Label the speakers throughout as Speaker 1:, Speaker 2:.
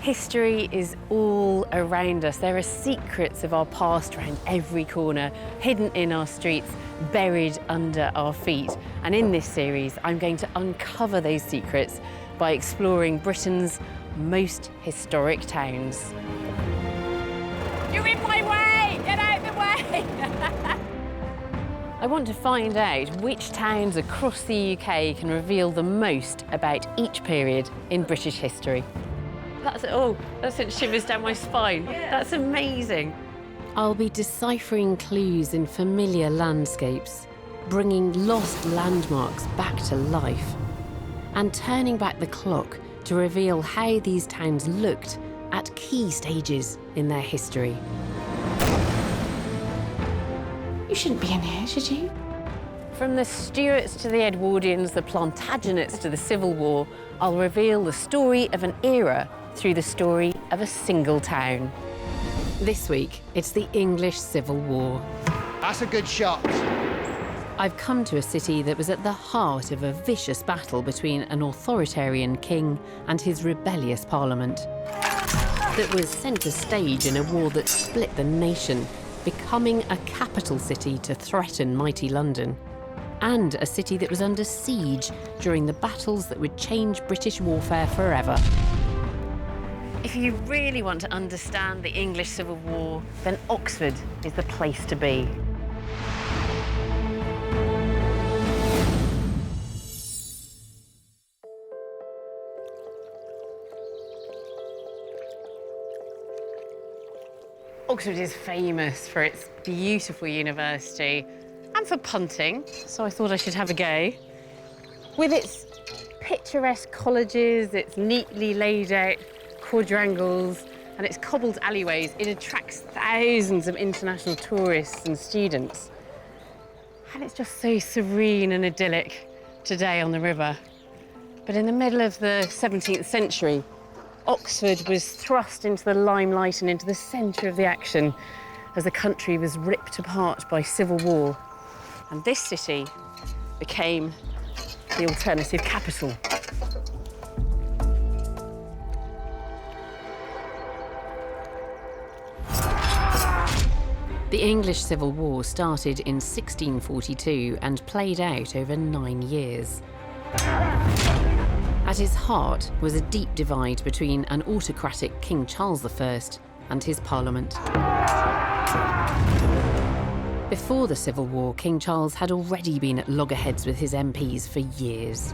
Speaker 1: History is all around us. There are secrets of our past around every corner, hidden in our streets, buried under our feet. And in this series, I'm going to uncover those secrets by exploring Britain's most historic towns. You're in my way! Get out the way! I want to find out which towns across the UK can reveal the most about each period in British history. That sent shivers down my spine. Yeah. That's amazing. I'll be deciphering clues in familiar landscapes, bringing lost landmarks back to life, and turning back the clock to reveal how these towns looked at key stages in their history. You shouldn't be in here, should you? From the Stuarts to the Edwardians, the Plantagenets to the Civil War, I'll reveal the story of an era through the story of a single town. This week, it's the English Civil War.
Speaker 2: That's a good shot.
Speaker 1: I've come to a city that was at the heart of a vicious battle between an authoritarian king and his rebellious parliament, that was centre stage in a war that split the nation, becoming a capital city to threaten mighty London, and a city that was under siege during the battles that would change British warfare forever. If you really want to understand the English Civil War, then Oxford is the place to be. Oxford is famous for its beautiful university and for punting, so I thought I should have a go. With its picturesque colleges, its neatly laid out quadrangles and its cobbled alleyways, it attracts thousands of international tourists and students. And it's just so serene and idyllic today on the river. But in the middle of the 17th century, Oxford was thrust into the limelight and into the centre of the action as the country was ripped apart by civil war. And this city became the alternative capital. The English Civil War started in 1642 and played out over 9 years. At its heart was a deep divide between an autocratic King Charles I and his parliament. Before the Civil War, King Charles had already been at loggerheads with his MPs for years.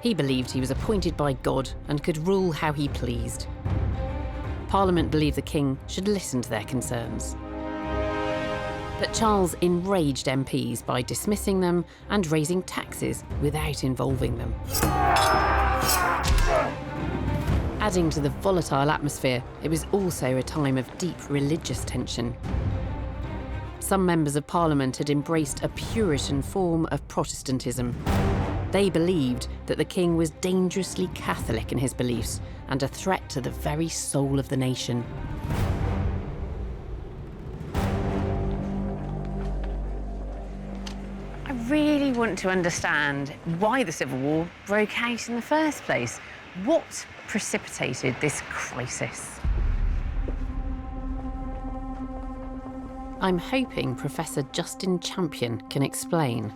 Speaker 1: He believed he was appointed by God and could rule how he pleased. Parliament believed the king should listen to their concerns. But Charles enraged MPs by dismissing them and raising taxes without involving them. Adding to the volatile atmosphere, it was also a time of deep religious tension. Some members of Parliament had embraced a Puritan form of Protestantism. They believed that the king was dangerously Catholic in his beliefs and a threat to the very soul of the nation. I really want to understand why the Civil War broke out in the first place. What precipitated this crisis? I'm hoping Professor Justin Champion can explain.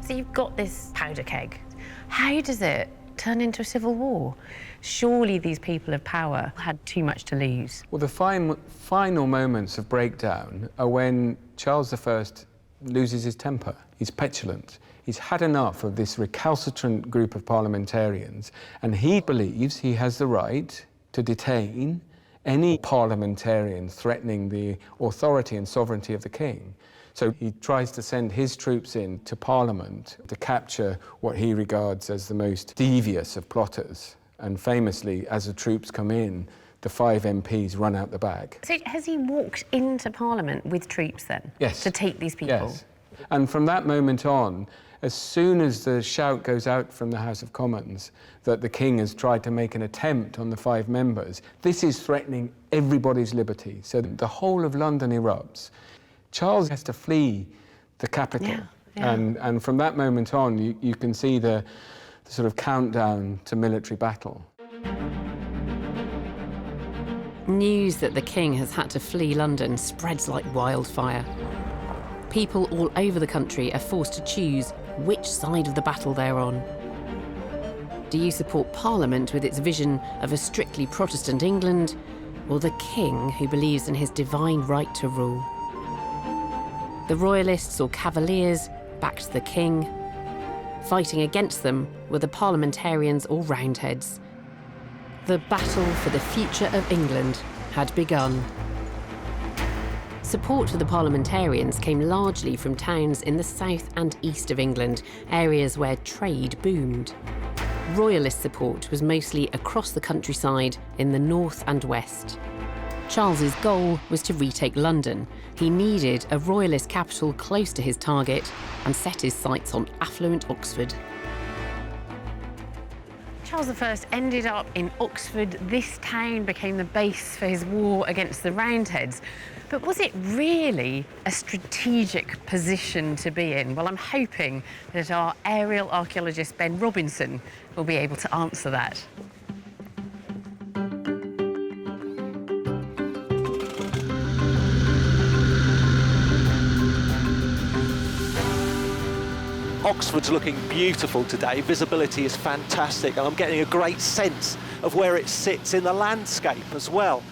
Speaker 1: So you've got this powder keg. How does it turn into a civil war? Surely these people of power had too much to lose.
Speaker 3: Well, the final moments of breakdown are when Charles I loses his temper. He's petulant. He's had enough of this recalcitrant group of parliamentarians, and he believes he has the right to detain any parliamentarian threatening the authority and sovereignty of the king. So he tries to send his troops in to Parliament to capture what he regards as the most devious of plotters. And famously, as the troops come in, the 5 MPs run out the back.
Speaker 1: So has he walked into Parliament with troops then?
Speaker 3: Yes.
Speaker 1: To take these people?
Speaker 3: Yes. And from that moment on, as soon as the shout goes out from the House of Commons that the king has tried to make an attempt on the 5 members, this is threatening everybody's liberty. So the whole of London erupts. Charles has to flee the capital. Yeah. And from that moment on, you can see the the sort of countdown to military battle.
Speaker 1: News that the king has had to flee London spreads like wildfire. People all over the country are forced to choose which side of the battle they're on. Do you support Parliament with its vision of a strictly Protestant England, or the king who believes in his divine right to rule? The royalists or cavaliers backed the king. Fighting against them were the parliamentarians or roundheads. The battle for the future of England had begun. Support for the parliamentarians came largely from towns in the south and east of England, areas where trade boomed. Royalist support was mostly across the countryside in the north and west. Charles's goal was to retake London. He needed a royalist capital close to his target and set his sights on affluent Oxford. Charles I ended up in Oxford. This town became the base for his war against the Roundheads. But was it really a strategic position to be in? Well, I'm hoping that our aerial archaeologist Ben Robinson will be able to answer that.
Speaker 2: Oxford's looking beautiful today. Visibility is fantastic, and I'm getting a great sense of where it sits in the landscape as well.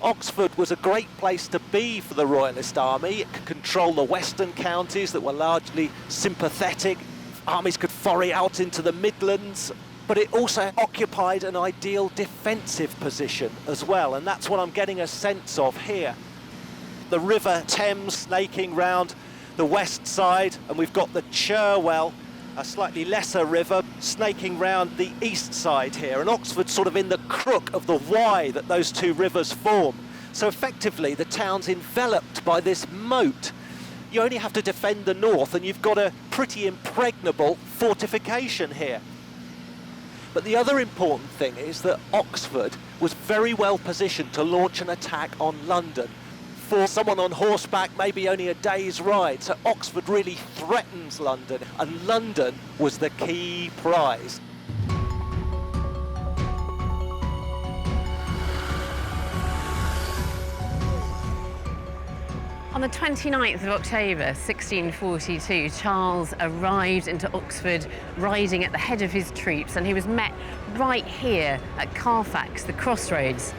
Speaker 2: Oxford was a great place to be for the Royalist army. It could control the western counties that were largely sympathetic. Armies could foray out into the Midlands, but it also occupied an ideal defensive position as well, and that's what I'm getting a sense of here. The River Thames snaking round the west side, and we've got the Cherwell, a slightly lesser river, snaking round the east side here, and Oxford's sort of in the crook of the Y that those two rivers form. So effectively the town's enveloped by this moat. You only have to defend the north and you've got a pretty impregnable fortification here. But the other important thing is that Oxford was very well positioned to launch an attack on London. For someone on horseback, maybe only a day's ride. So Oxford really threatens London, and London was the key prize.
Speaker 1: On the 29th of October 1642, Charles arrived into Oxford riding at the head of his troops, and he was met right here at Carfax, the crossroads.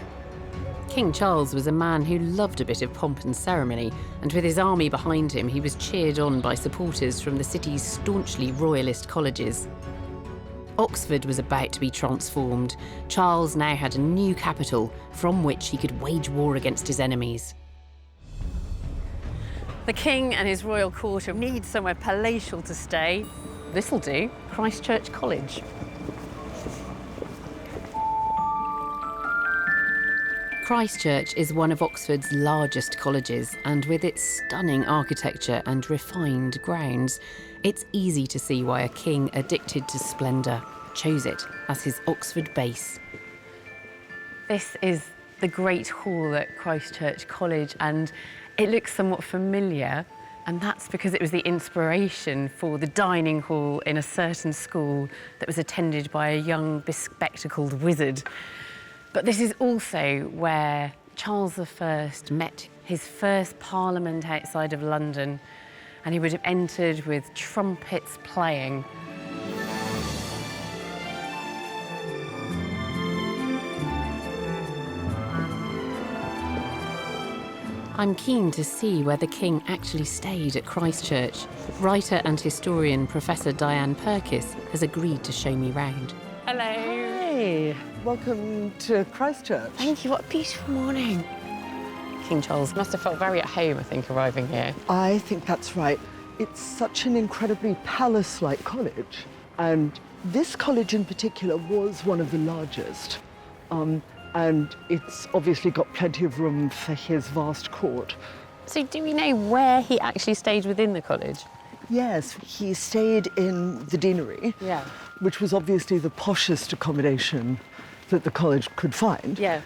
Speaker 1: King Charles was a man who loved a bit of pomp and ceremony, and with his army behind him, he was cheered on by supporters from the city's staunchly royalist colleges. Oxford was about to be transformed. Charles now had a new capital from which he could wage war against his enemies. The king and his royal court need somewhere palatial to stay. This'll do, Christ Church College. Christ Church is one of Oxford's largest colleges, and with its stunning architecture and refined grounds, it's easy to see why a king addicted to splendour chose it as his Oxford base. This is the Great Hall at Christ Church College, and it looks somewhat familiar, and that's because it was the inspiration for the dining hall in a certain school that was attended by a young, bespectacled wizard. But this is also where Charles I met his first parliament outside of London, and he would have entered with trumpets playing. I'm keen to see where the king actually stayed at Christ Church. Writer and historian Professor Diane Purkis has agreed to show me round. Hello.
Speaker 4: Hey, welcome to Christ Church.
Speaker 1: Thank you, what a beautiful morning. King Charles must have felt very at home, I think, arriving here.
Speaker 4: I think that's right. It's such an incredibly palace-like college. And this college in particular was one of the largest. And it's obviously got plenty of room for his vast court.
Speaker 1: So do we know where he actually stayed within the college?
Speaker 4: Yes, he stayed in the deanery,
Speaker 1: Yeah.
Speaker 4: which was obviously the poshest accommodation that the college could find.
Speaker 1: Yeah.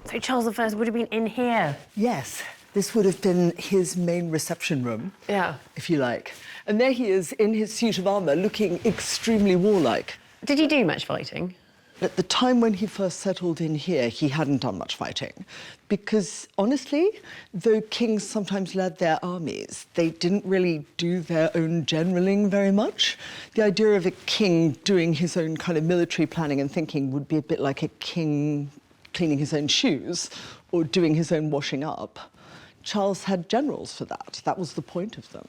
Speaker 1: So Charles I would have been in here?
Speaker 4: Yes, This would have been his main reception room,
Speaker 1: Yeah.
Speaker 4: if you like. And there he is in his suit of armour, looking extremely warlike.
Speaker 1: Did he do much fighting?
Speaker 4: At the time when he first settled in here, he hadn't done much fighting. Because, honestly, though kings sometimes led their armies, they didn't really do their own generaling very much. The idea of a king doing his own kind of military planning and thinking would be a bit like a king cleaning his own shoes or doing his own washing up. Charles had generals for that. That was the point of them.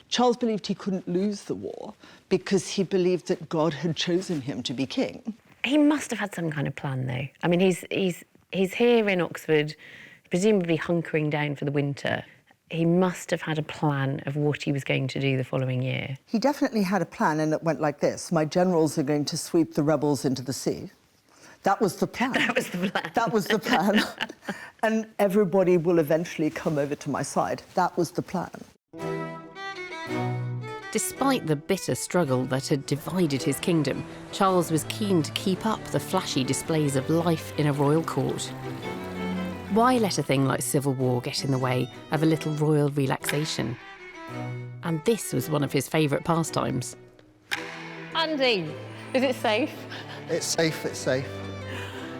Speaker 4: Charles believed he couldn't lose the war because he believed that God had chosen him to be king.
Speaker 1: He must have had some kind of plan, though. I mean, he's here in Oxford, presumably hunkering down for the winter. He must have had a plan of what he was going to do the following year.
Speaker 4: He definitely had a plan, and it went like this. My generals are going to sweep the rebels into the sea. That was the plan.
Speaker 1: That was the plan.
Speaker 4: That was the plan. And everybody will eventually come over to my side. That was the plan.
Speaker 1: Despite the bitter struggle that had divided his kingdom, Charles was keen to keep up the flashy displays of life in a royal court. Why let a thing like civil war get in the way of a little royal relaxation? And this was one of his favourite pastimes. Andy, is it safe?
Speaker 5: It's safe, it's safe.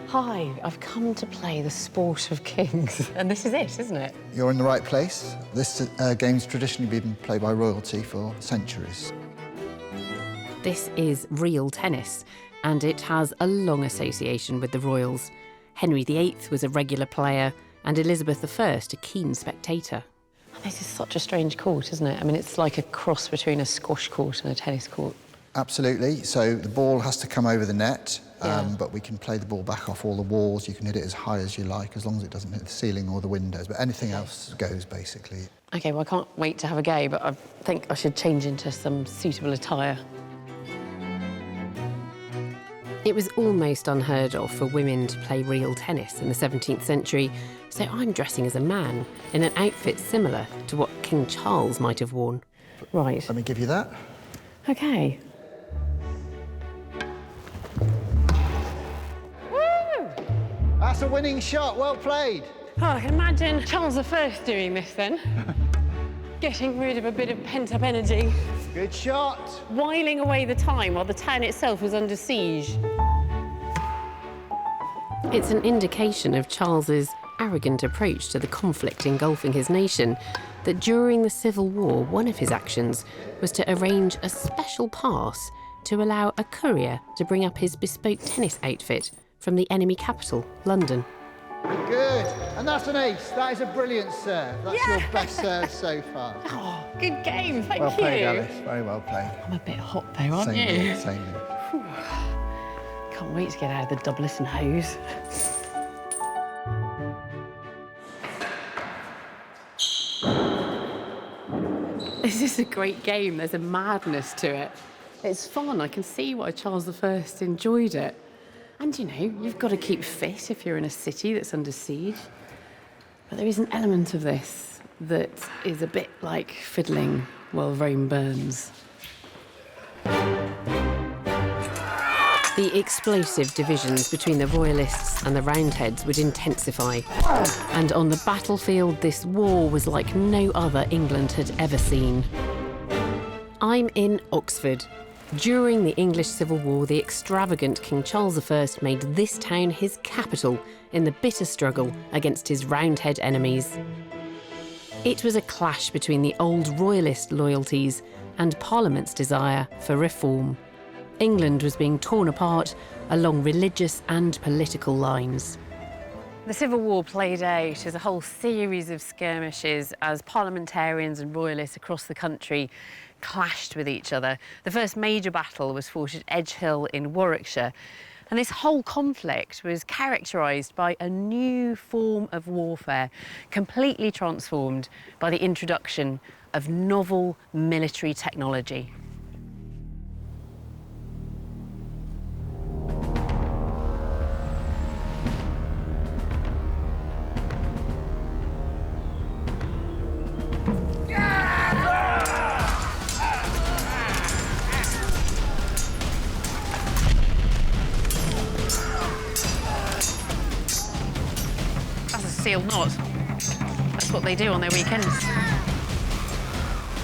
Speaker 1: Hi, I've come to play the sport of kings. And this is it, isn't it?
Speaker 5: You're in the right place. This game's traditionally been played by royalty for centuries.
Speaker 1: This is real tennis, and it has a long association with the royals. Henry VIII was a regular player, and Elizabeth I a keen spectator. This is such a strange court, isn't it? I mean, it's like a cross between a squash court and a tennis court.
Speaker 5: Absolutely. So the ball has to come over the net,
Speaker 1: Yeah.
Speaker 5: but we can play the ball back off all the walls. You can hit it as high as you like, as long as it doesn't hit the ceiling or the windows. But anything else goes, basically.
Speaker 1: OK, well, I can't wait to have a go, but I think I should change into some suitable attire. It was almost unheard of for women to play real tennis in the 17th century, so I'm dressing as a man in an outfit similar to what King Charles might have worn. Right.
Speaker 5: Let me give you that.
Speaker 1: OK. Woo!
Speaker 5: That's a winning shot. Well played.
Speaker 1: Oh, I can imagine Charles I doing this then. Getting rid of a bit of pent-up energy.
Speaker 5: Good shot.
Speaker 1: Whiling away the time while the town itself was under siege. It's an indication of Charles's arrogant approach to the conflict engulfing his nation that during the Civil War, one of his actions was to arrange a special pass to allow a courier to bring up his bespoke tennis outfit from the enemy capital, London.
Speaker 5: Good. And that's an ace. That is a brilliant serve. That's
Speaker 1: Yeah.
Speaker 5: your best serve so far.
Speaker 1: Oh, good game, thank
Speaker 5: Well
Speaker 1: you.
Speaker 5: played, Alice. Very well played.
Speaker 1: I'm a bit hot though, aren't
Speaker 5: Same
Speaker 1: you?
Speaker 5: here, same here.
Speaker 1: Can't wait to get out of the doublet and hose. This is a great game. There's a madness to it. It's fun. I can see why Charles I enjoyed it. And, you know, you've got to keep fit if you're in a city that's under siege. But there is an element of this that is a bit like fiddling while Rome burns. The explosive divisions between the Royalists and the Roundheads would intensify. And on the battlefield, this war was like no other England had ever seen. I'm in Oxford. During the English Civil War, the extravagant King Charles I made this town his capital in the bitter struggle against his Roundhead enemies. It was a clash between the old Royalist loyalties and Parliament's desire for reform. England was being torn apart along religious and political lines. The Civil War played out as a whole series of skirmishes as parliamentarians and royalists across the country clashed with each other. The first major battle was fought at Edgehill in Warwickshire, and this whole conflict was characterised by a new form of warfare, completely transformed by the introduction of novel military technology. That's a steel knot. That's That's what they do on their weekends.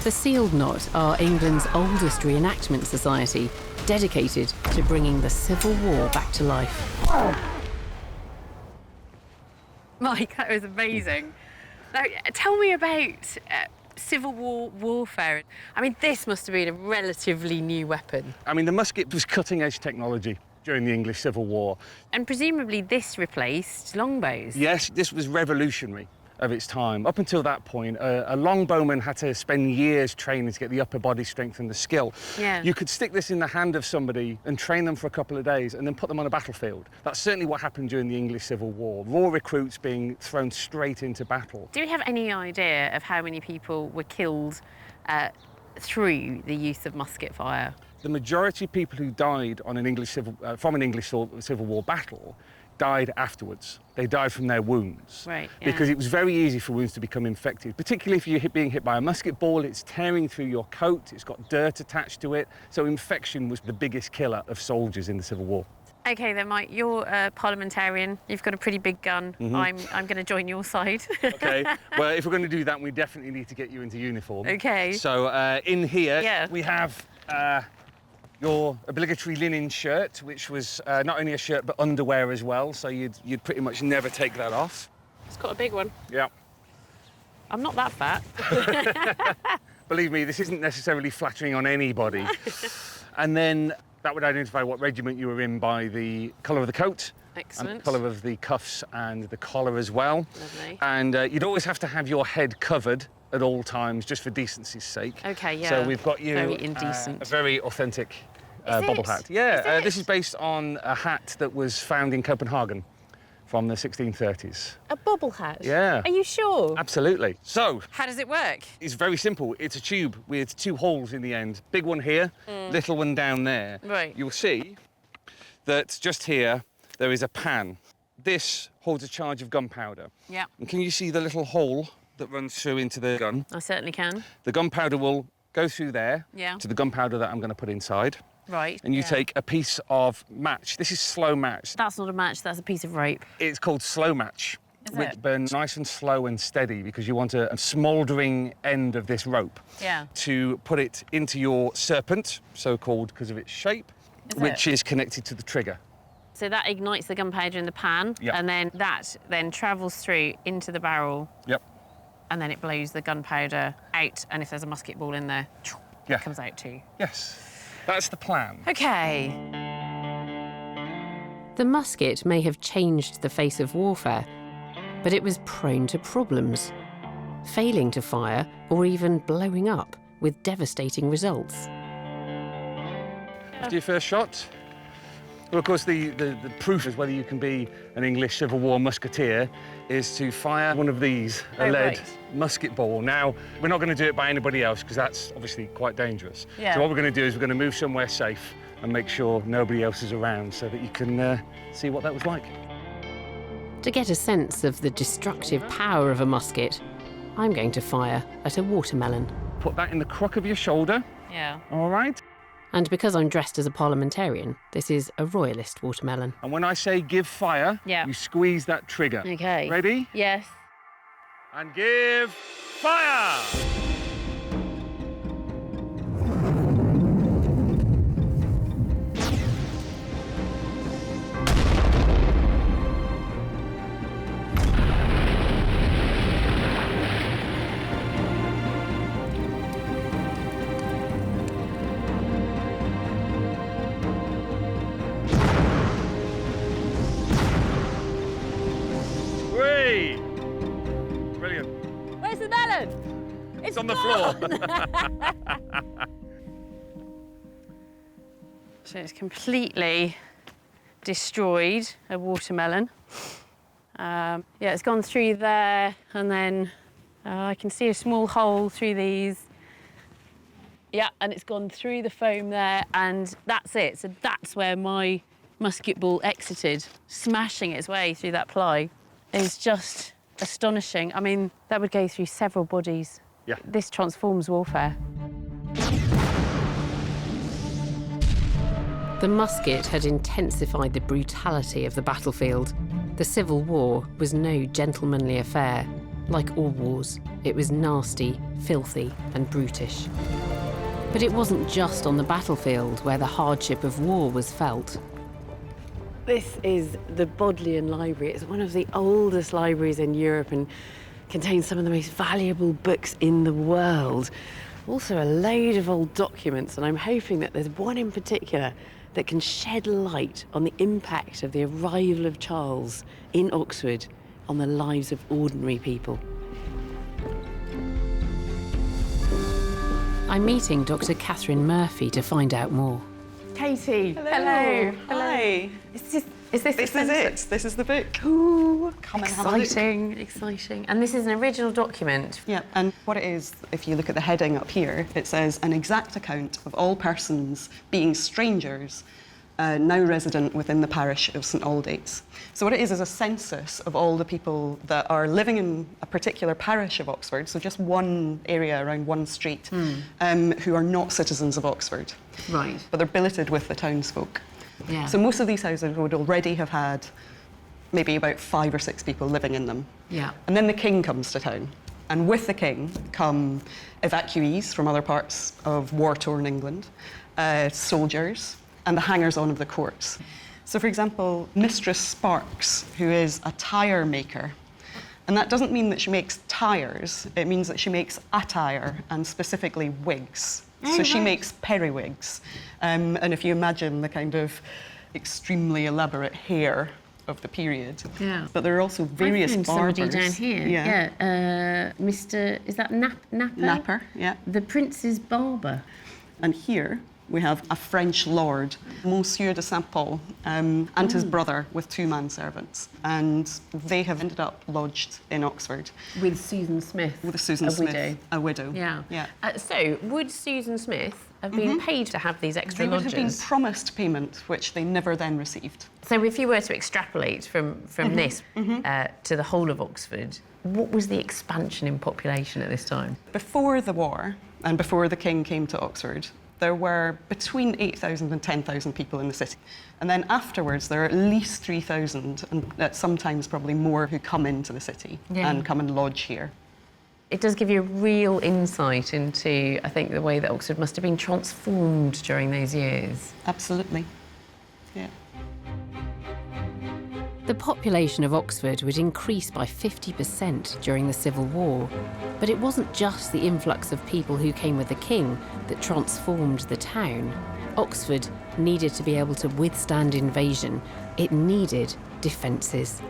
Speaker 1: The Sealed Knot are England's oldest reenactment society, dedicated to bringing the Civil War back to life. Mike, that was amazing. Now, tell me about Civil War warfare. I mean, this must have been a relatively new weapon.
Speaker 6: I mean, the musket was cutting-edge technology during the English Civil War.
Speaker 1: And presumably this replaced longbows.
Speaker 6: Yes, this was revolutionary of its time. Up until that point, a longbowman had to spend years training to get the upper body strength and the skill.
Speaker 1: Yeah.
Speaker 6: You could stick this in the hand of somebody and train them for a couple of days and then put them on a battlefield. That's certainly what happened during the English Civil War. Raw recruits being thrown straight into battle.
Speaker 1: Do we have any idea of how many people were killed through the use of musket fire?
Speaker 6: The majority of people who died on from an English Civil War battle died afterwards. They died from their wounds.
Speaker 1: Right, yeah.
Speaker 6: Because it was very easy for wounds to become infected, particularly if you're being hit by a musket ball. It's tearing through your coat, it's got dirt attached to it. So infection was the biggest killer of soldiers in the Civil War.
Speaker 1: OK then, Mike, you're a parliamentarian. You've got a pretty big gun. I'm going to join your side.
Speaker 6: OK, well, if we're going to do that, we definitely need to get you into uniform.
Speaker 1: OK.
Speaker 6: So in here, we have your obligatory linen shirt, which was not only a shirt but underwear as well, so you'd pretty much never take that off.
Speaker 1: It's got a big one.
Speaker 6: Yeah.
Speaker 1: I'm not that fat.
Speaker 6: Believe me, this isn't necessarily flattering on anybody. And then that would identify what regiment you were in by the colour of the coat.
Speaker 1: Excellent.
Speaker 6: And the colour of the cuffs and the collar as well.
Speaker 1: Lovely.
Speaker 6: And you'd always have to have your head covered at all times, just for decency's sake.
Speaker 1: OK, yeah.
Speaker 6: So we've got you
Speaker 1: very indecent.
Speaker 6: a very authentic
Speaker 1: Is
Speaker 6: bobble
Speaker 1: it?
Speaker 6: hat. Yeah,
Speaker 1: Is
Speaker 6: this
Speaker 1: it?
Speaker 6: is based on a hat that was found in Copenhagen from the 1630s.
Speaker 1: A bobble hat?
Speaker 6: Yeah.
Speaker 1: Are you sure?
Speaker 6: Absolutely. So,
Speaker 1: How does it work?
Speaker 6: it's very simple. It's a tube with two holes in the end. Big one here, little one down there.
Speaker 1: Right.
Speaker 6: You'll see that just here, there is a pan. This holds a charge of gunpowder.
Speaker 1: Yeah.
Speaker 6: And can you see the little hole that runs through into the gun?
Speaker 1: I certainly can.
Speaker 6: The gunpowder will go through there
Speaker 1: Yeah.
Speaker 6: to the gunpowder that I'm going to put inside.
Speaker 1: Right.
Speaker 6: And you
Speaker 1: yeah.
Speaker 6: take a piece of match. This is slow match.
Speaker 1: That's not a match, that's a piece of rope.
Speaker 6: It's called slow match,
Speaker 1: Is
Speaker 6: which
Speaker 1: it?
Speaker 6: burns nice and slow and steady because you want a smouldering end of this rope
Speaker 1: Yeah.
Speaker 6: to put it into your serpent, so-called because of its shape,
Speaker 1: Is
Speaker 6: which
Speaker 1: it?
Speaker 6: is connected to the trigger.
Speaker 1: So that ignites the gunpowder in the pan,
Speaker 6: Yeah.
Speaker 1: and then that then travels through into the barrel,
Speaker 6: Yep.
Speaker 1: and then it blows the gunpowder out, and if there's a musket ball in there,
Speaker 6: Yeah.
Speaker 1: it comes out too.
Speaker 6: Yes. That's the plan.
Speaker 1: OK. The musket may have changed the face of warfare, but it was prone to problems, failing to fire or even blowing up with devastating results.
Speaker 6: After your first shot? Well, of course, the proof is whether you can be an English Civil War musketeer is to fire one of these, a
Speaker 1: Oh,
Speaker 6: lead
Speaker 1: right.
Speaker 6: musket ball. Now, we're not going to do it by anybody else because that's obviously quite dangerous.
Speaker 1: Yeah.
Speaker 6: So what we're going to do is we're going to move somewhere safe and make sure nobody else is around so that you can see what that was like.
Speaker 1: To get a sense of the destructive power of a musket, I'm going to fire at a watermelon.
Speaker 6: Put that in the crook of your shoulder,
Speaker 1: Yeah.
Speaker 6: all right?
Speaker 1: And because I'm dressed as a parliamentarian, this is a royalist watermelon.
Speaker 6: And when I say give fire,
Speaker 1: Yeah.
Speaker 6: you squeeze that trigger.
Speaker 1: OK.
Speaker 6: Ready?
Speaker 1: Yes.
Speaker 6: And give fire! Whee! Brilliant.
Speaker 1: Where's the melon?
Speaker 6: It's on the floor.
Speaker 1: So it's completely destroyed a watermelon. Yeah, it's gone through there, and then I can see a small hole through these. Yeah, and it's gone through the foam there, and that's it. So that's where my musket ball exited, smashing its way through that ply. It's just astonishing. I mean, that would go through several bodies.
Speaker 6: Yeah.
Speaker 1: This transforms warfare. The musket had intensified the brutality of the battlefield. The Civil War was no gentlemanly affair. Like all wars, it was nasty, filthy, and brutish. But it wasn't just on the battlefield where the hardship of war was felt. This is the Bodleian Library. It's one of the oldest libraries in Europe and contains some of the most valuable books in the world. Also a load of old documents, and I'm hoping that there's one in particular that can shed light on the impact of the arrival of Charles in Oxford on the lives of ordinary people. I'm meeting Dr. Catherine Murphy to find out more. Katie.
Speaker 7: Hello. Hi.
Speaker 1: Is this
Speaker 7: This is it. This is the book.
Speaker 1: Ooh,
Speaker 7: Come and have a look.
Speaker 1: Exciting. And this is an original document.
Speaker 7: Yeah, and what it is, if you look at the heading up here, it says an exact account of all persons being strangers now resident within the parish of St Aldate's. So what it is a census of all the people that are living in a particular parish of Oxford, so just one area around one street, who are not citizens of Oxford.
Speaker 1: Right.
Speaker 7: But they're billeted with the townsfolk.
Speaker 1: Yeah.
Speaker 7: So most of these houses would already have had maybe about 5 or 6 people living in them.
Speaker 1: Yeah.
Speaker 7: And then the king comes to town. And with the king come evacuees from other parts of war-torn England, soldiers, and the hangers-on of the courts. So, for example, Mistress Sparks, who is a tire maker, and that doesn't mean that she makes tires, it means that she makes attire, and specifically wigs. So she makes periwigs. And if you imagine the kind of extremely elaborate hair of the period.
Speaker 1: Yeah.
Speaker 7: But there are also various barbers.
Speaker 1: Somebody down here. Yeah. Mr. Is that Napper?
Speaker 7: Napper, yeah.
Speaker 1: The Prince's barber.
Speaker 7: And here we have a French lord, Monsieur de Saint-Paul, and his brother with 2 manservants. And they have ended up lodged in Oxford.
Speaker 1: With Susan Smith.
Speaker 7: With Susan Smith.
Speaker 1: Widow.
Speaker 7: A widow.
Speaker 1: Yeah. So, would Susan Smith have been paid to have these extra
Speaker 7: They would
Speaker 1: lodgers?
Speaker 7: have been promised payment, which they never then received.
Speaker 1: So if you were to extrapolate from this to the whole of Oxford, what was the expansion in population at this time?
Speaker 7: Before the war, and before the king came to Oxford, there were between 8,000 and 10,000 people in the city. And then afterwards, there are at least 3,000, and sometimes probably more, who come into the city and come and lodge here.
Speaker 1: It does give you a real insight into, I think, the way that Oxford must have been transformed during those years.
Speaker 7: Absolutely, yeah.
Speaker 1: The population of Oxford would increase by 50% during the Civil War. But it wasn't just the influx of people who came with the king that transformed the town. Oxford needed to be able to withstand invasion. It needed defences.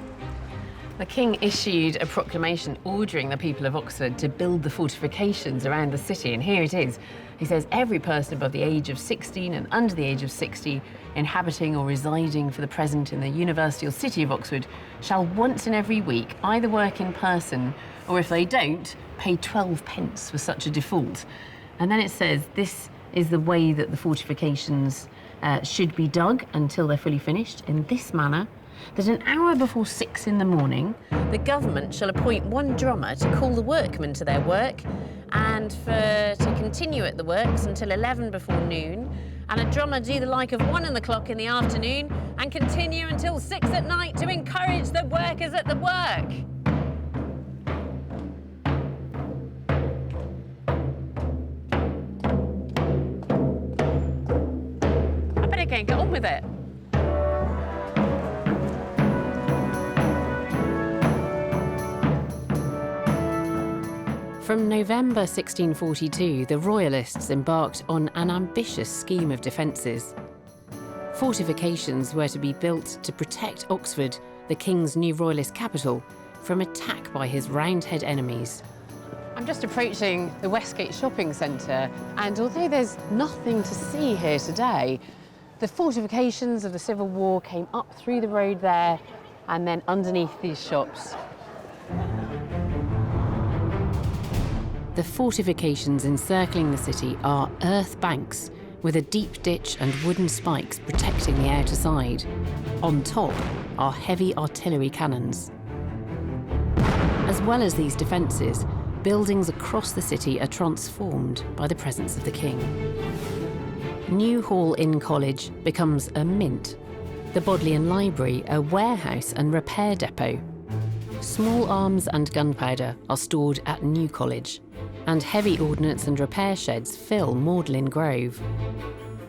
Speaker 1: The king issued a proclamation ordering the people of Oxford to build the fortifications around the city, and here it is. He says every person above the age of 16 and under the age of 60 inhabiting or residing for the present in the University or City of Oxford shall once in every week either work in person or, if they don't, pay 12 pence for such a default. And then it says this is the way that the fortifications should be dug until they're fully finished, in this manner: that an hour before 6 in the morning, the government shall appoint one drummer to call the workmen to their work, and to continue at the works until 11 before noon, and a drummer do the like of 1 o'clock in the afternoon, and continue until 6 at night to encourage the workers at the work. I better go and get on with it. From November 1642, the Royalists embarked on an ambitious scheme of defences. Fortifications were to be built to protect Oxford, the King's new Royalist capital, from attack by his Roundhead enemies. I'm just approaching the Westgate shopping centre, and although there's nothing to see here today, the fortifications of the Civil War came up through the road there and then underneath these shops. The fortifications encircling the city are earth banks with a deep ditch and wooden spikes protecting the outer side. On top are heavy artillery cannons. As well as these defences, buildings across the city are transformed by the presence of the king. New Hall Inn College becomes a mint, the Bodleian Library a warehouse and repair depot. Small arms and gunpowder are stored at New College, and heavy ordnance and repair sheds fill Magdalen Grove.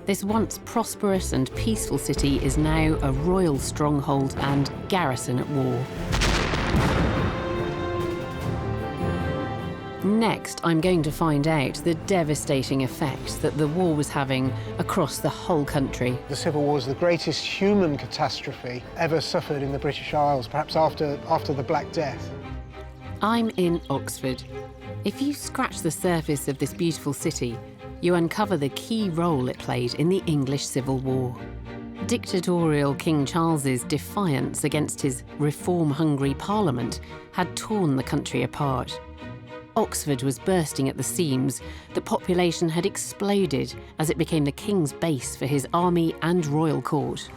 Speaker 1: This once prosperous and peaceful city is now a royal stronghold and garrison at war. Next, I'm going to find out the devastating effects that the war was having across the whole country.
Speaker 8: The Civil War is the greatest human catastrophe ever suffered in the British Isles, perhaps after the Black Death.
Speaker 1: I'm in Oxford. If you scratch the surface of this beautiful city, you uncover the key role it played in the English Civil War. Dictatorial King Charles's defiance against his reform-hungry Parliament had torn the country apart. Oxford was bursting at the seams. The population had exploded as it became the king's base for his army and royal court.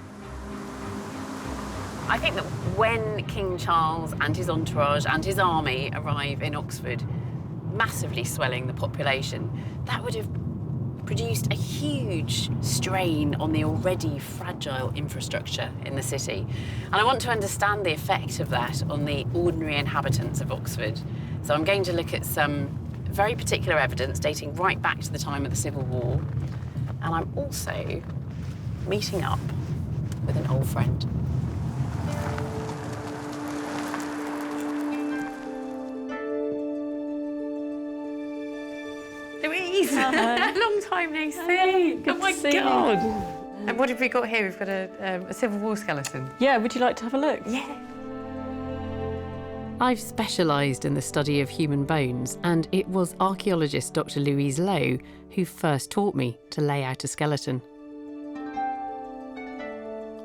Speaker 1: I think that when King Charles and his entourage and his army arrive in Oxford, massively swelling the population, that would have produced a huge strain on the already fragile infrastructure in the city. And I want to understand the effect of that on the ordinary inhabitants of Oxford. So I'm going to look at some very particular evidence dating right back to the time of the Civil War. And I'm also meeting up with an old friend. Louise! Long time no see! Oh my God! And what have we got here? We've got a Civil War skeleton.
Speaker 9: Yeah, would you like to have a look?
Speaker 1: Yeah. I've specialised in the study of human bones, and it was archaeologist Dr. Louise Lowe who first taught me to lay out a skeleton.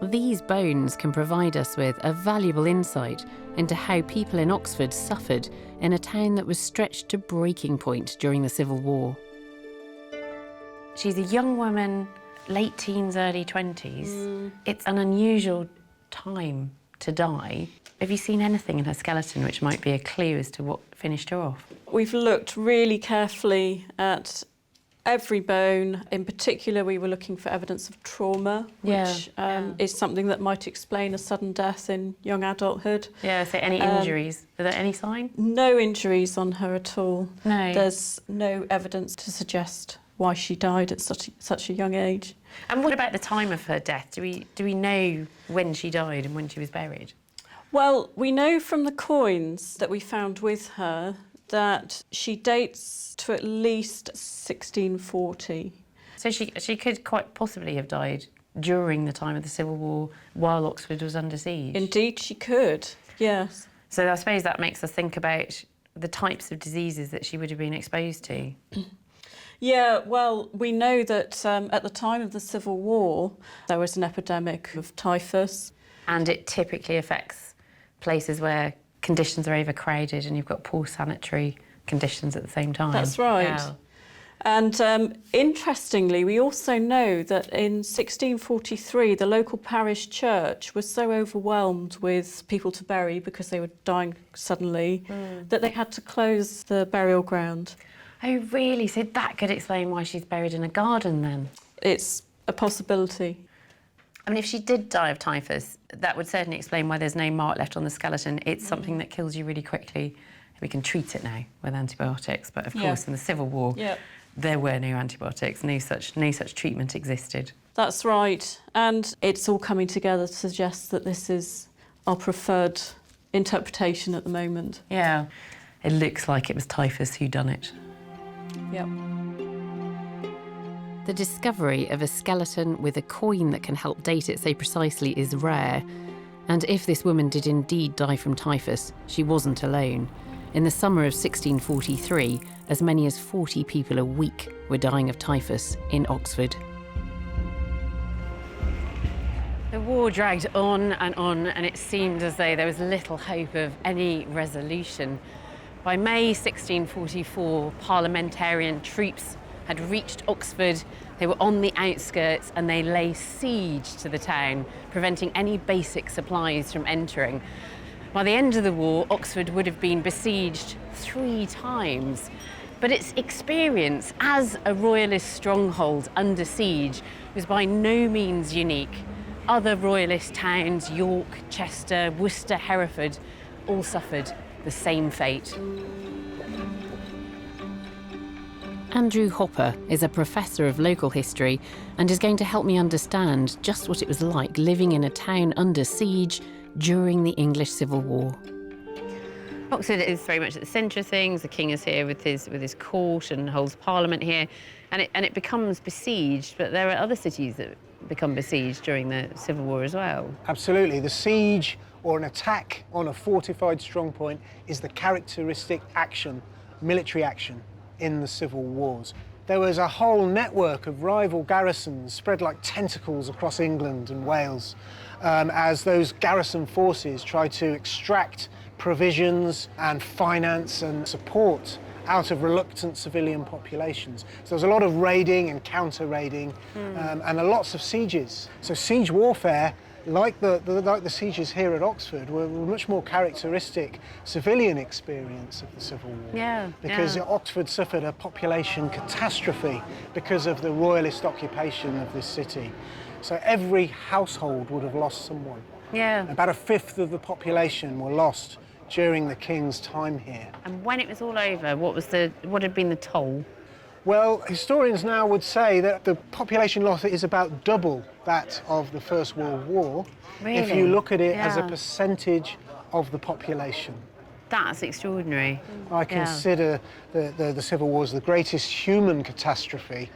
Speaker 1: These bones can provide us with a valuable insight into how people in Oxford suffered in a town that was stretched to breaking point during the Civil War. She's a young woman, late teens, early 20s. It's an unusual time to die. Have you seen anything in her skeleton which might be a clue as to what finished her off?
Speaker 9: We've looked really carefully at every bone. In particular, we were looking for evidence of trauma, which is something that might explain a sudden death in young adulthood.
Speaker 1: Yeah, so any injuries? Are there any sign?
Speaker 9: No injuries on her at all.
Speaker 1: No.
Speaker 9: There's no evidence to suggest why she died at such a young age.
Speaker 1: And what about the time of her death? Do we know when she died and when she was buried?
Speaker 9: Well, we know from the coins that we found with her that she dates to at least 1640.
Speaker 1: So she could quite possibly have died during the time of the Civil War while Oxford was under siege?
Speaker 9: Indeed, she could, yes.
Speaker 1: So I suppose that makes us think about the types of diseases that she would have been exposed to.
Speaker 9: Yeah, well, we know that at the time of the Civil War, there was an epidemic of typhus.
Speaker 1: And it typically affects places where conditions are overcrowded and you've got poor sanitary conditions at the same time.
Speaker 9: That's right.
Speaker 1: Yeah.
Speaker 9: And interestingly, we also know that in 1643, the local parish church was so overwhelmed with people to bury because they were dying suddenly that they had to close the burial ground.
Speaker 1: Oh, really? So that could explain why she's buried in a garden then?
Speaker 9: It's a possibility.
Speaker 1: I mean, if she did die of typhus, that would certainly explain why there's no mark left on the skeleton. It's something that kills you really quickly. We can treat it now with antibiotics, but of course in the Civil War, there were no antibiotics, no such treatment existed.
Speaker 9: That's right, and it's all coming together to suggest that this is our preferred interpretation at the moment.
Speaker 1: Yeah, it looks like it was typhus who done it.
Speaker 9: Yep.
Speaker 1: The discovery of a skeleton with a coin that can help date it so precisely is rare. And if this woman did indeed die from typhus, she wasn't alone. In the summer of 1643, as many as 40 people a week were dying of typhus in Oxford. The war dragged on, and it seemed as though there was little hope of any resolution. By May 1644, parliamentarian troops had reached Oxford. They were on the outskirts and they lay siege to the town, preventing any basic supplies from entering. By the end of the war, Oxford would have been besieged 3 times. But its experience as a royalist stronghold under siege was by no means unique. Other royalist towns, York, Chester, Worcester, Hereford, all suffered the same fate. Andrew Hopper is a professor of local history and is going to help me understand just what it was like living in a town under siege during the English Civil War. Oxford is very much at the centre of things. The king is here with his court and holds parliament here, and it becomes besieged, but there are other cities that become besieged during the Civil War as well.
Speaker 8: Absolutely. The siege or an attack on a fortified strongpoint is the characteristic action, military action, in the civil wars. There was a whole network of rival garrisons spread like tentacles across England and Wales as those garrison forces tried to extract provisions and finance and support out of reluctant civilian populations. So there was a lot of raiding and counter-raiding and lots of sieges. So siege warfare, like the sieges here at Oxford, were much more characteristic civilian experience of the Civil War.
Speaker 1: Yeah,
Speaker 8: because Oxford suffered a population catastrophe because of the royalist occupation of this city. So every household would have lost someone.
Speaker 1: Yeah.
Speaker 8: About a fifth of the population were lost during the King's time here.
Speaker 1: And when it was all over, what had been the toll?
Speaker 8: Well, historians now would say that the population loss is about double that of the First World War,
Speaker 1: Really?
Speaker 8: if you look at it as a
Speaker 1: Yeah.
Speaker 8: percentage of the population.
Speaker 1: That's extraordinary.
Speaker 8: I consider the Civil War as the greatest human catastrophe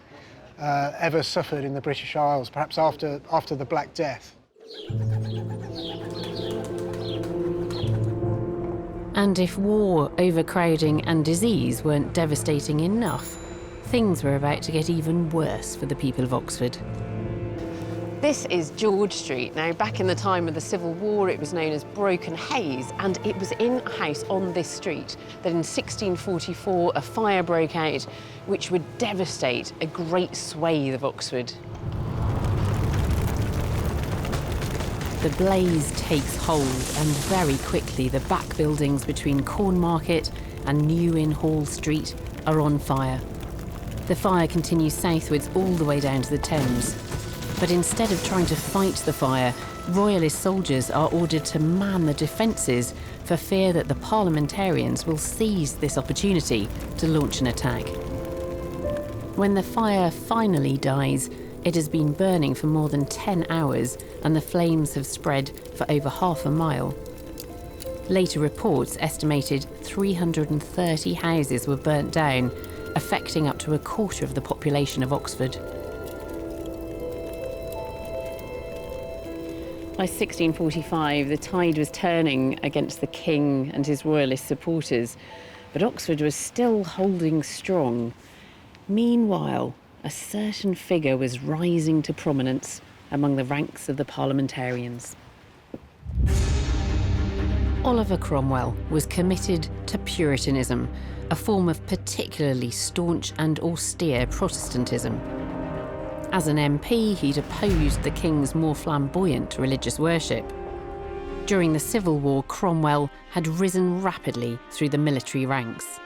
Speaker 8: ever suffered in the British Isles, perhaps after the Black Death.
Speaker 1: And if war, overcrowding and disease weren't devastating enough, things were about to get even worse for the people of Oxford. This is George Street. Now, back in the time of the Civil War, it was known as Broken Haze, and it was in a house on this street that in 1644 a fire broke out, which would devastate a great swathe of Oxford. The blaze takes hold, and very quickly the back buildings between Cornmarket and New Inn Hall Street are on fire. The fire continues southwards all the way down to the Thames. But instead of trying to fight the fire, royalist soldiers are ordered to man the defences for fear that the parliamentarians will seize this opportunity to launch an attack. When the fire finally dies, it has been burning for more than 10 hours and the flames have spread for over half a mile. Later reports estimated 330 houses were burnt down, affecting up to a quarter of the population of Oxford. By 1645, the tide was turning against the king and his royalist supporters, but Oxford was still holding strong. Meanwhile, a certain figure was rising to prominence among the ranks of the parliamentarians. Oliver Cromwell was committed to Puritanism, a form of particularly staunch and austere Protestantism. As an MP, he'd opposed the king's more flamboyant religious worship. During the Civil War, Cromwell had risen rapidly through the military ranks.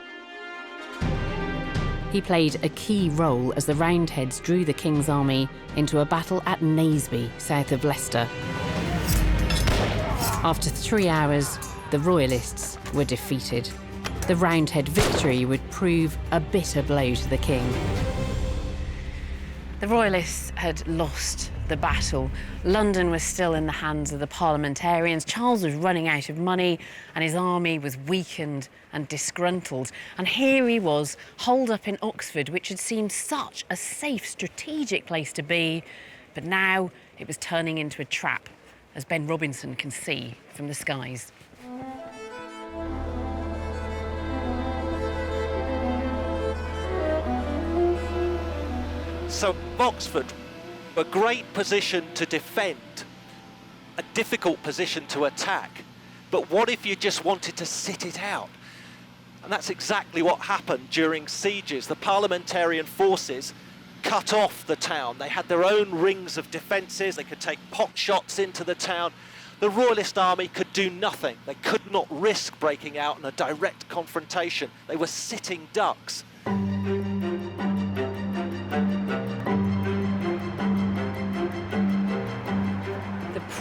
Speaker 1: He played a key role as the Roundheads drew the king's army into a battle at Naseby, south of Leicester. After 3 hours, the Royalists were defeated. The Roundhead victory would prove a bitter blow to the king. The Royalists had lost the battle. London was still in the hands of the parliamentarians. Charles was running out of money and his army was weakened and disgruntled. And here he was, holed up in Oxford, which had seemed such a safe, strategic place to be. But now it was turning into a trap, as Ben Robinson can see from the skies.
Speaker 2: So Oxford, a great position to defend, a difficult position to attack. But what if you just wanted to sit it out? And that's exactly what happened during sieges. The parliamentarian forces cut off the town. They had their own rings of defences. They could take pot shots into the town. The Royalist army could do nothing. They could not risk breaking out in a direct confrontation. They were sitting ducks.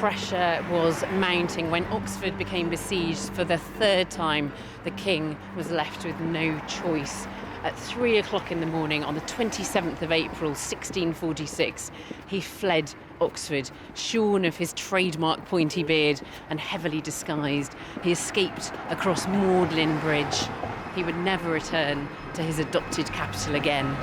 Speaker 1: pressure was mounting. When Oxford became besieged for the third time, the king was left with no choice. At 3 o'clock in the morning on the 27th of April 1646, he fled Oxford, shorn of his trademark pointy beard and heavily disguised. He escaped across Magdalen Bridge. He would never return to his adopted capital again.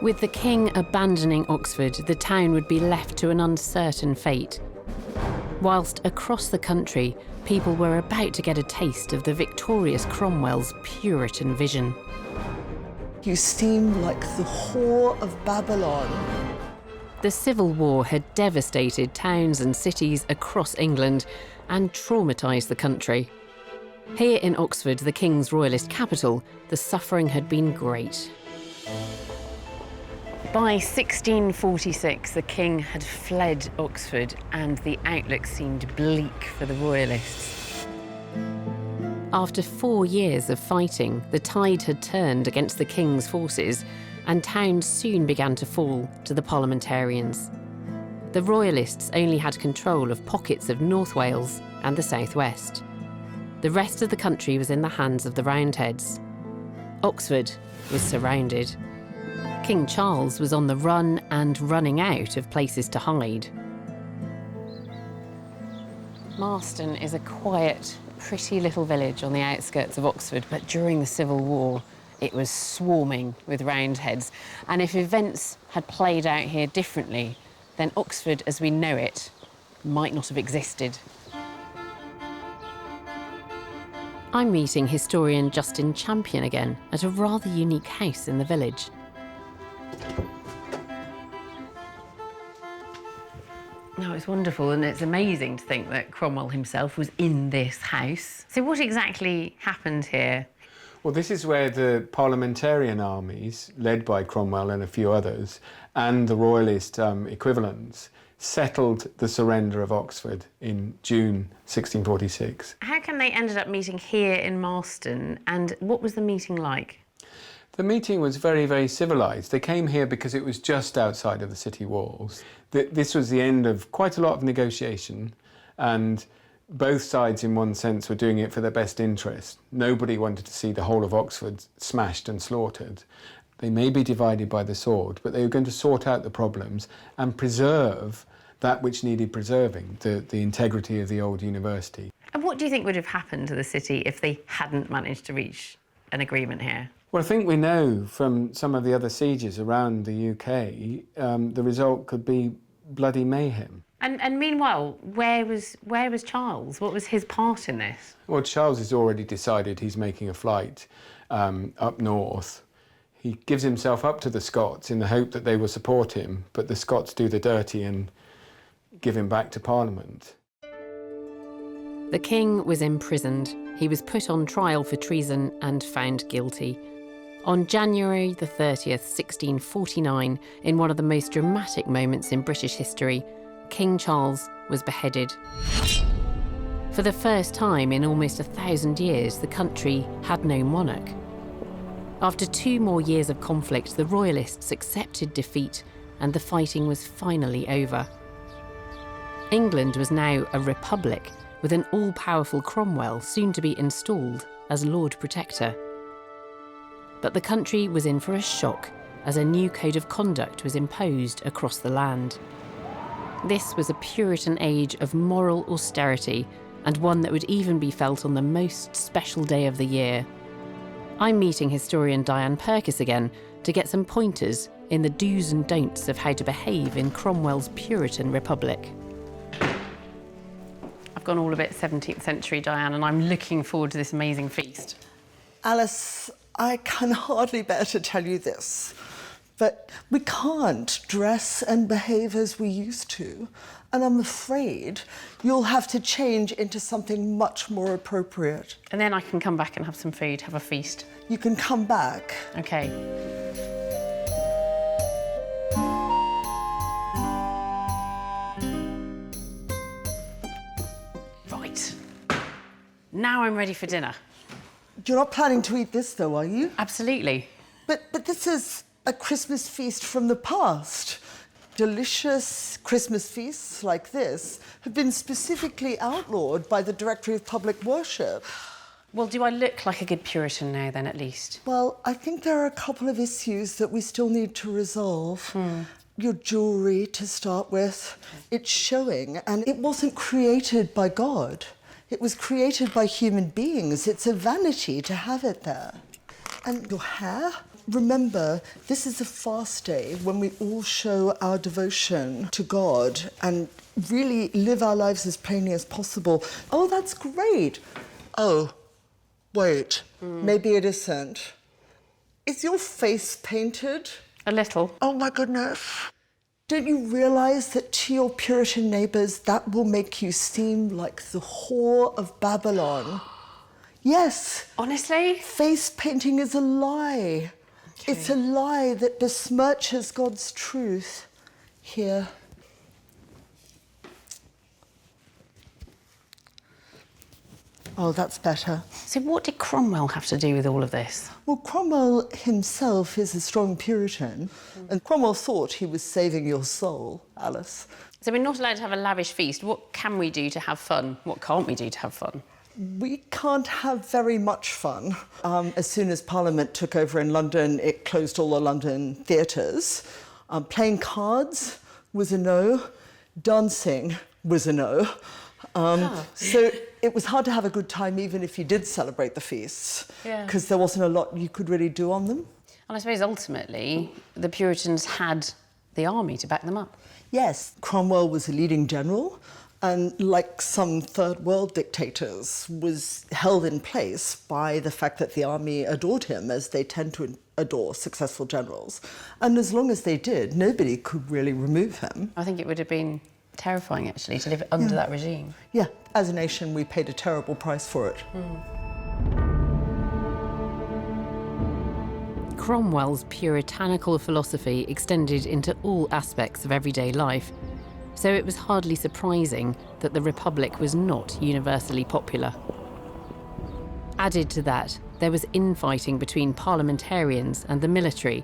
Speaker 1: With the king abandoning Oxford, the town would be left to an uncertain fate. Whilst across the country, people were about to get a taste of the victorious Cromwell's Puritan vision.
Speaker 4: You seem like the whore of Babylon.
Speaker 1: The Civil War had devastated towns and cities across England and traumatised the country. Here in Oxford, the king's royalist capital, the suffering had been great. By 1646, the king had fled Oxford and the outlook seemed bleak for the royalists. After 4 years of fighting, the tide had turned against the king's forces and towns soon began to fall to the parliamentarians. The royalists only had control of pockets of North Wales and the South West. The rest of the country was in the hands of the Roundheads. Oxford was surrounded. King Charles was on the run and running out of places to hide. Marston is a quiet, pretty little village on the outskirts of Oxford, but during the Civil War, it was swarming with Roundheads. And if events had played out here differently, then Oxford as we know it might not have existed. I'm meeting historian Justin Champion again at a rather unique house in the village. No, it's wonderful and it's amazing to think that Cromwell himself was in this house. So what exactly happened here?
Speaker 3: Well, this is where the parliamentarian armies, led by Cromwell and a few others, and the royalist equivalents, settled the surrender of Oxford in June 1646.
Speaker 1: How come they ended up meeting here in Marston, and what was the meeting like?
Speaker 3: The meeting was very, very civilised. They came here because it was just outside of the city walls. This was the end of quite a lot of negotiation, and both sides, in one sense, were doing it for their best interest. Nobody wanted to see the whole of Oxford smashed and slaughtered. They may be divided by the sword, but they were going to sort out the problems and preserve that which needed preserving, the integrity of the old university.
Speaker 1: And what do you think would have happened to the city if they hadn't managed to reach an agreement here?
Speaker 3: Well, I think we know from some of the other sieges around the UK, the result could be bloody mayhem.
Speaker 1: And meanwhile, where was Charles? What was his part in this?
Speaker 3: Well, Charles has already decided he's making a flight up north. He gives himself up to the Scots in the hope that they will support him, but the Scots do the dirty and give him back to Parliament.
Speaker 1: The king was imprisoned. He was put on trial for treason and found guilty. On January the 30th, 1649, in one of the most dramatic moments in British history, King Charles was beheaded. For the first time in almost 1,000 years, the country had no monarch. After 2 more years of conflict, the royalists accepted defeat and the fighting was finally over. England was now a republic, with an all-powerful Cromwell soon to be installed as Lord Protector. But the country was in for a shock as a new code of conduct was imposed across the land. This was a Puritan age of moral austerity, and one that would even be felt on the most special day of the year. I'm meeting historian Diane Purkis again to get some pointers in the do's and don'ts of how to behave in Cromwell's Puritan Republic. I've gone all a bit 17th century, Diane, and I'm looking forward to this amazing feast.
Speaker 4: Alice, I can hardly bear to tell you this, but we can't dress and behave as we used to, and I'm afraid you'll have to change into something much more appropriate.
Speaker 1: And then I can come back and have some food, have a feast.
Speaker 4: You can come back.
Speaker 1: Okay. Right. Now I'm ready for dinner.
Speaker 4: You're not planning to eat this, though, are you?
Speaker 1: Absolutely.
Speaker 4: But this is a Christmas feast from the past. Delicious Christmas feasts like this have been specifically outlawed by the Directory of Public Worship.
Speaker 1: Well, do I look like a good Puritan now, then, at least?
Speaker 4: Well, I think there are a couple of issues that we still need to resolve. Your jewellery, to start with. It's showing, and it wasn't created by God. It was created by human beings. It's a vanity to have it there. And your hair? Remember, this is a fast day when we all show our devotion to God and really live our lives as plainly as possible. Oh, that's great. Oh, wait, maybe it isn't. Is your face painted?
Speaker 1: A little.
Speaker 4: Oh my goodness. Don't you realise that to your Puritan neighbours that will make you seem like the whore of Babylon? Yes.
Speaker 1: Honestly?
Speaker 4: Face painting is a lie. Okay. It's a lie that besmirches God's truth. Here. Oh, that's better.
Speaker 1: So what did Cromwell have to do with all of this?
Speaker 4: Well, Cromwell himself is a strong Puritan, and Cromwell thought he was saving your soul, Alice.
Speaker 1: So we're not allowed to have a lavish feast. What can we do to have fun? What can't we do to have fun?
Speaker 4: We can't have very much fun. As soon as Parliament took over in London, it closed all the London theatres. Playing cards was a no. Dancing was a no. So it was hard to have a good time even if you did celebrate the feasts, because there wasn't a lot you could really do on them.
Speaker 1: And I suppose ultimately the Puritans had the army to back them up.
Speaker 4: Yes, Cromwell was a leading general, and like some third world dictators, was held in place by the fact that the army adored him, as they tend to adore successful generals. And as long as they did, nobody could really remove him.
Speaker 1: I think it would have been terrifying, actually, to live under that regime.
Speaker 4: Yeah, as a nation, we paid a terrible price for it.
Speaker 1: Cromwell's puritanical philosophy extended into all aspects of everyday life, so it was hardly surprising that the Republic was not universally popular. Added to that, there was infighting between parliamentarians and the military,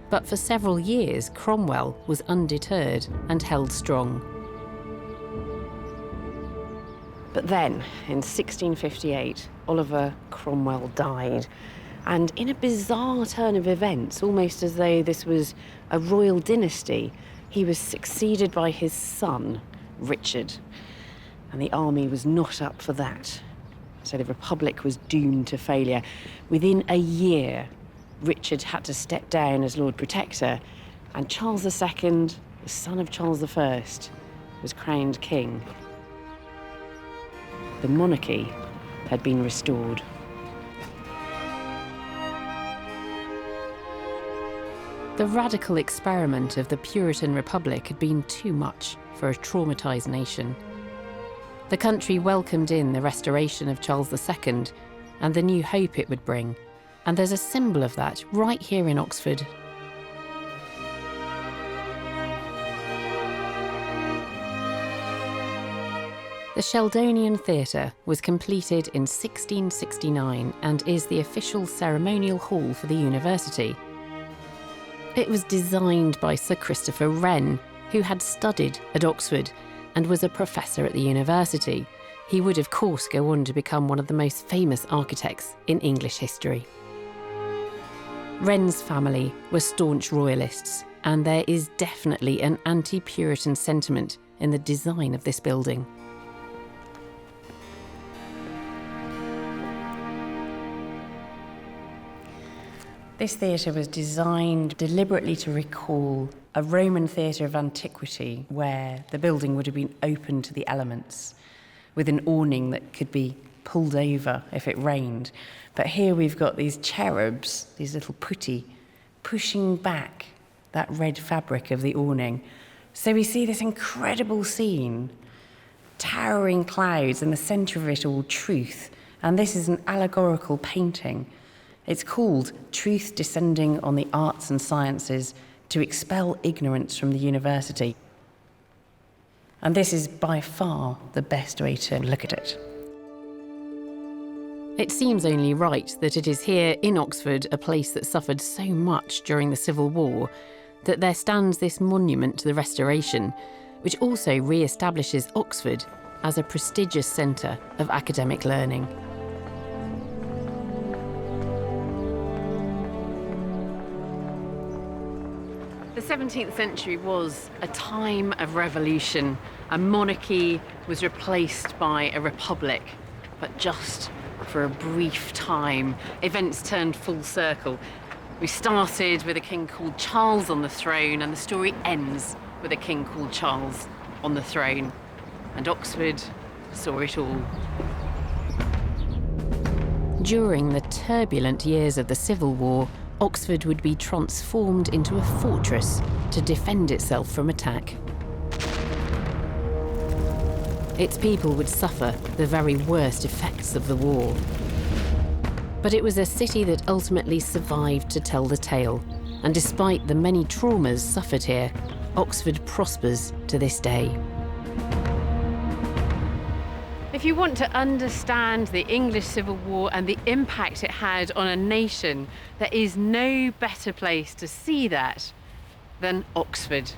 Speaker 1: but for several years Cromwell was undeterred and held strong. But then, in 1658, Oliver Cromwell died. And in a bizarre turn of events, almost as though this was a royal dynasty, he was succeeded by his son, Richard. And the army was not up for that. So the Republic was doomed to failure. Within a year, Richard had to step down as Lord Protector, and Charles II, the son of Charles I, was crowned king. The monarchy had been restored. The radical experiment of the Puritan Republic had been too much for a traumatised nation. The country welcomed in the restoration of Charles II and the new hope it would bring, and there's a symbol of that right here in Oxford. The Sheldonian Theatre was completed in 1669 and is the official ceremonial hall for the university. It was designed by Sir Christopher Wren, who had studied at Oxford and was a professor at the university. He would, of course, go on to become one of the most famous architects in English history. Wren's family were staunch royalists, and there is definitely an anti-Puritan sentiment in the design of this building. This theatre was designed deliberately to recall a Roman theatre of antiquity where the building would have been open to the elements with an awning that could be pulled over if it rained. But here we've got these cherubs, these little putti, pushing back that red fabric of the awning. So we see this incredible scene, towering clouds, in the centre of it all truth. And this is an allegorical painting. It's called Truth Descending on the Arts and Sciences to Expel Ignorance from the University. And this is by far the best way to look at it. It seems only right that it is here in Oxford, a place that suffered so much during the Civil War, that there stands this monument to the Restoration, which also re-establishes Oxford as a prestigious centre of academic learning. The 17th century was a time of revolution. A monarchy was replaced by a republic, but just for a brief time. Events turned full circle. We started with a king called Charles on the throne, and the story ends with a king called Charles on the throne. And Oxford saw it all. During the turbulent years of the Civil War, Oxford would be transformed into a fortress to defend itself from attack. Its people would suffer the very worst effects of the war. But it was a city that ultimately survived to tell the tale, and despite the many traumas suffered here, Oxford prospers to this day. If you want to understand the English Civil War and the impact it had on a nation, there is no better place to see that than Oxford.